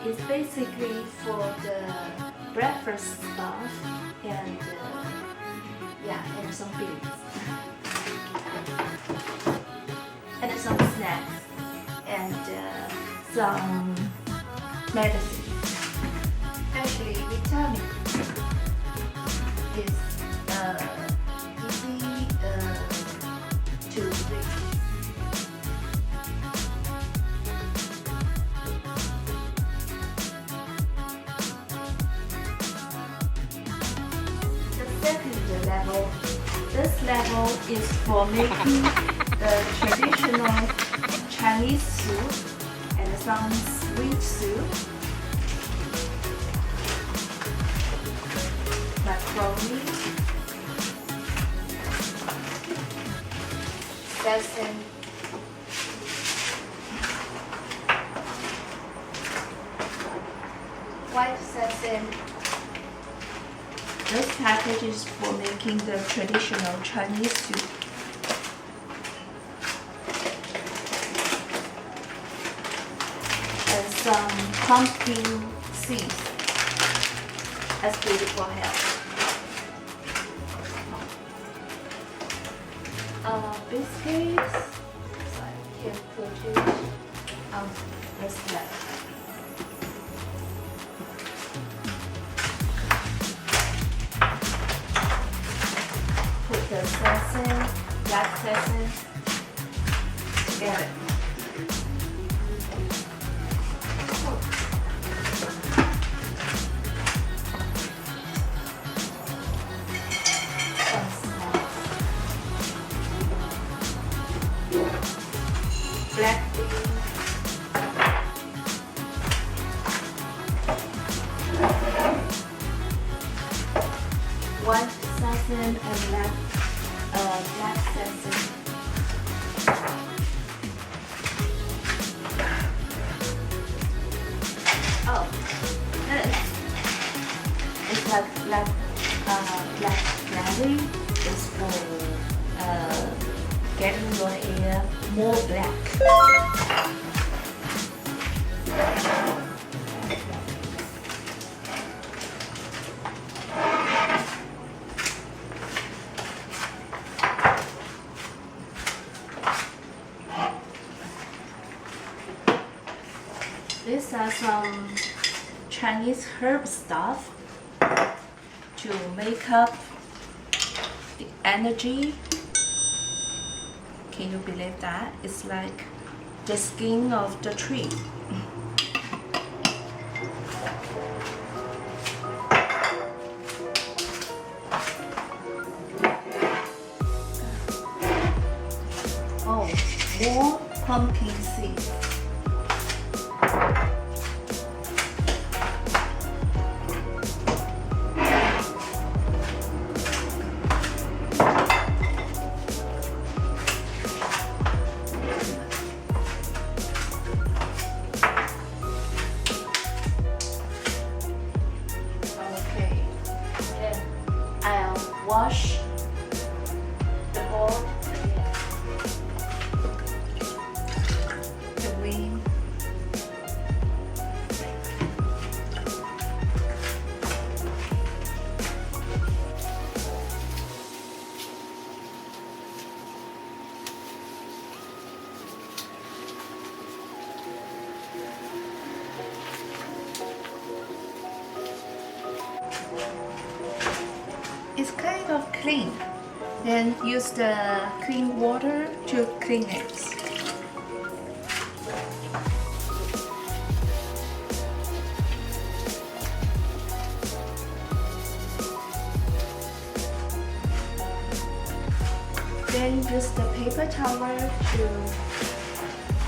It's basically for the breakfast stuff and yeah, and some beans and some snacks and some medicine. Actually, vitamin is easy to read. The second level, this level is for making the traditional Chinese soup and some sweet soup, macaroni, sesame, white sesame. This package is for making the traditional Chinese soup. And some pumpkin seeds as good for health. Biscuits, so I can put it on this level. Put the sesame, black sesame together. Some salt. Black beans. White sesame and black sesame. Oh, it's like blackberry is for getting your hair more black. These are some Chinese herb stuff to make up the energy. Can you believe that? It's like the skin of the tree. Oh, more pumpkin seeds. Okay, then I'll wash the bowl again. Clean. It's kind of clean. Then use the clean water to clean it. Then use the paper towel to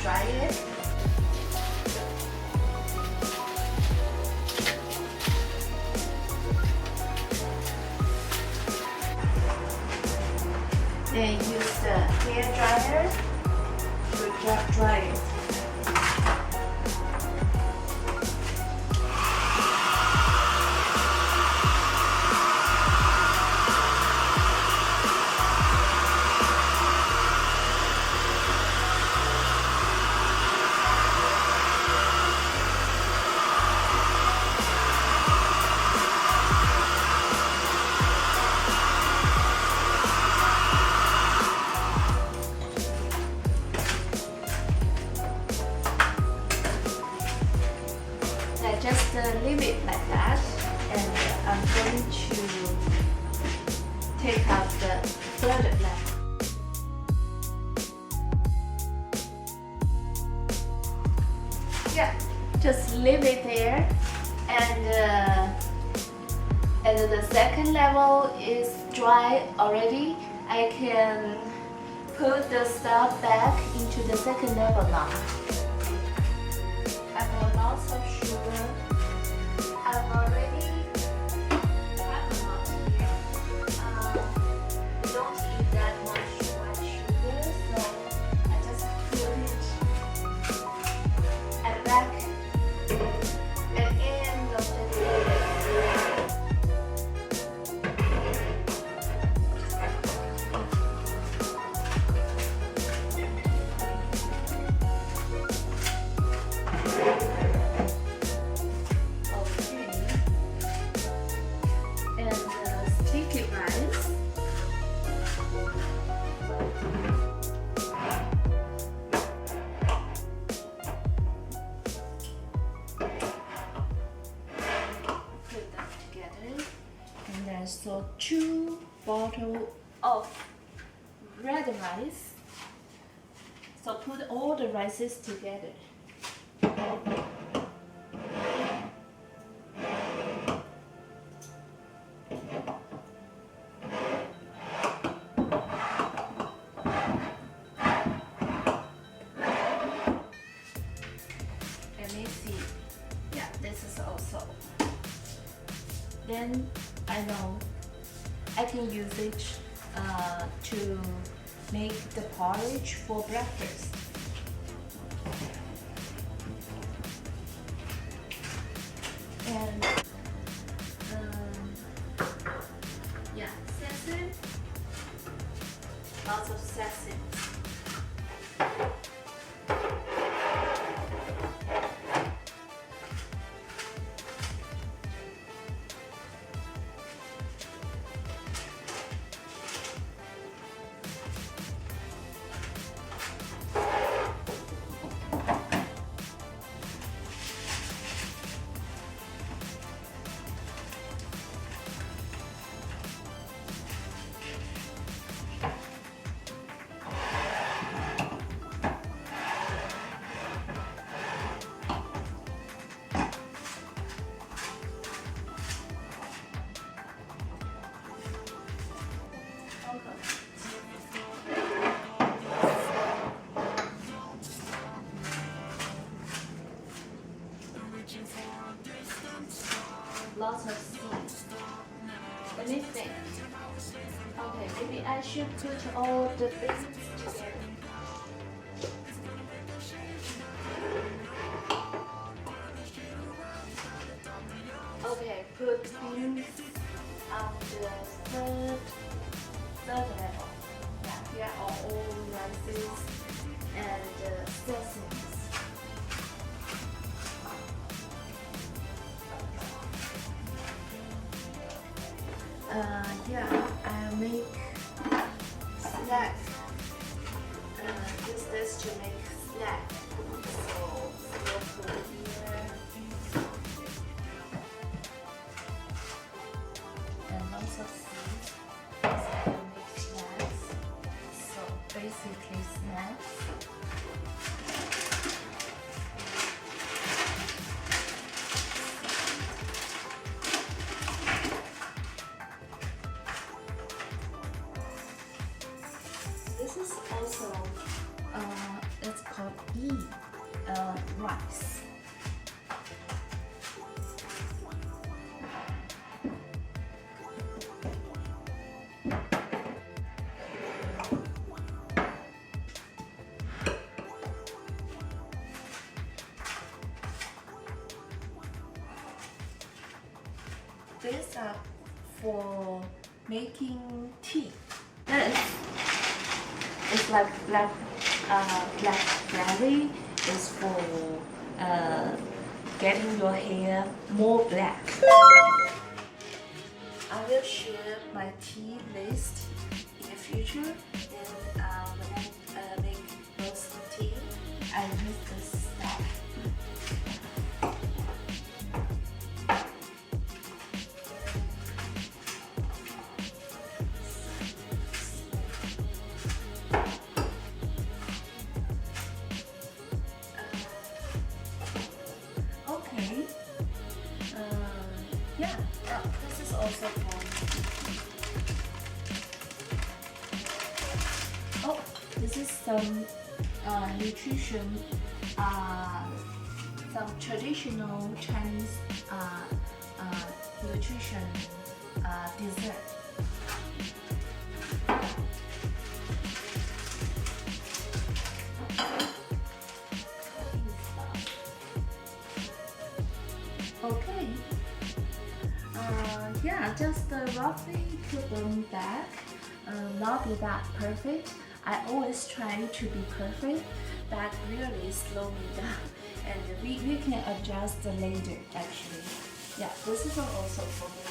dry it. Then use the hair dryer to dry it. I'm going to take out the third level. Yeah, just leave it there, and the second level is dry already. I can put the stuff back into the second level now. I have lots of sugar. I've already have a lot here. We don't eat that much white sugar, so I just put it at the back at the end of the level. Sticky rice. Put them together, and there's so 2 bottles of red rice. So put all the rices together. This is also. Then I know I can use it to make the porridge for breakfast. And yeah, sesame. Lots of sesame. Lots of seeds. Let me think. Okay, maybe I should put all the beans together. Okay, put beans on the third level. Yeah, here are all rices and sesames. Yeah, I'll make snack. Use this to make snack. So we'll put here and lots of seeds. So I will make snacks. So basically snacks. This is also, it's called rice. These are for making tea. This it's like blackberry is for getting your hair more black. I will share my tea list in the future. And when I make roast tea, I use this stuff. This is also for me. Oh, this is some nutrition, some traditional Chinese nutrition dessert. Okay. Yeah, just roughly put them back. Not be that perfect. I always try to be perfect. That really slow me down, and we can adjust later. Actually, yeah, this is also for me.